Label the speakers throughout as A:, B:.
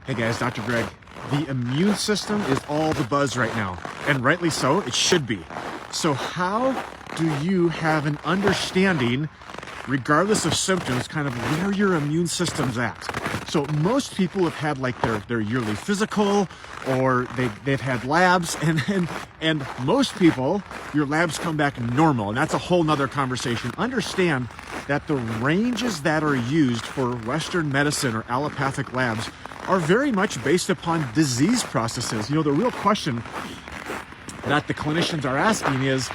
A: Hey guys, Dr. Greg. The immune system is all the buzz right now, and rightly so, it should be. So how do you have an understanding, regardless of symptoms, kind of where your immune system's at? So most people have had like their yearly physical, or they've had labs, and most people, your labs come back normal, and that's a whole nother conversation. Understand that the ranges that are used for Western medicine or allopathic labs are very much based upon disease processes. You know, the real question that the clinicians are asking is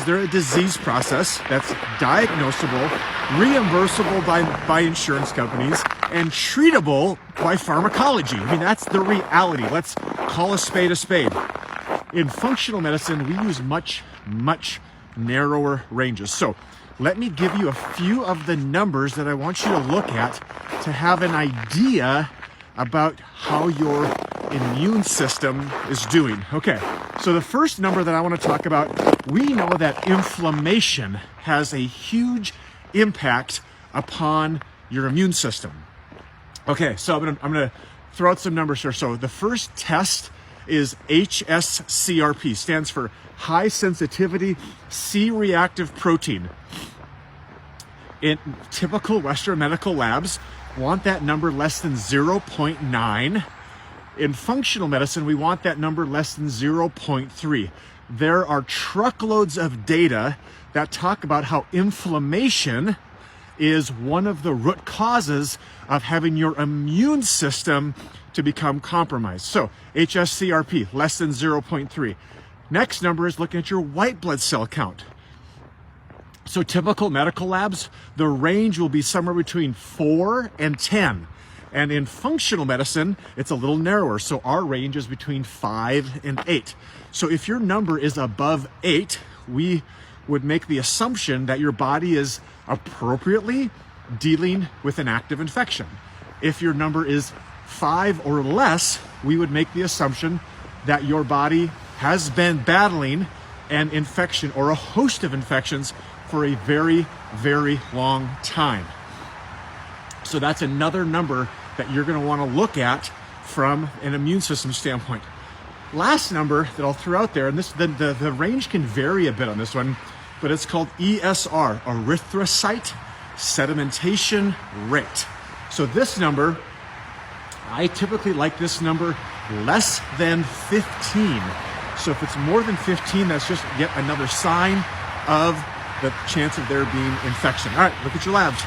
A: there a disease process that's diagnosable, reimbursable by insurance companies, and treatable by pharmacology? I mean, that's the reality. Let's call a spade a spade. In functional medicine, we use much narrower ranges. So let me give you a few of the numbers that I want you to look at to have an idea about how your immune system is doing. Okay, so the first number that I want to talk about, we know that inflammation has a huge impact upon your immune system. Okay, so I'm gonna throw out some numbers here. So the first test is HSCRP, stands for high sensitivity C-reactive protein. In typical Western medical labs, want that number less than 0.9. In functional medicine, we want that number less than 0.3. There are truckloads of data that talk about how inflammation is one of the root causes of having your immune system to become compromised. So HSCRP, less than 0.3. Next number is looking at your white blood cell count. So typical medical labs, the range will be somewhere between 4 and 10. And in functional medicine, it's a little narrower. So our range is between 5 and 8. So if your number is above 8, we would make the assumption that your body is appropriately dealing with an active infection. If your number is 5 or less, we would make the assumption that your body has been battling an infection or a host of infections for a very long time. So that's another number that you're going to want to look at from an immune system standpoint. Last number that I'll throw out there, and the range can vary a bit on this one, but it's called ESR, erythrocyte sedimentation rate. So this number, I typically like this number less than 15. So if it's more than 15, that's just yet another sign of the chance of there being infection. All right, look at your labs.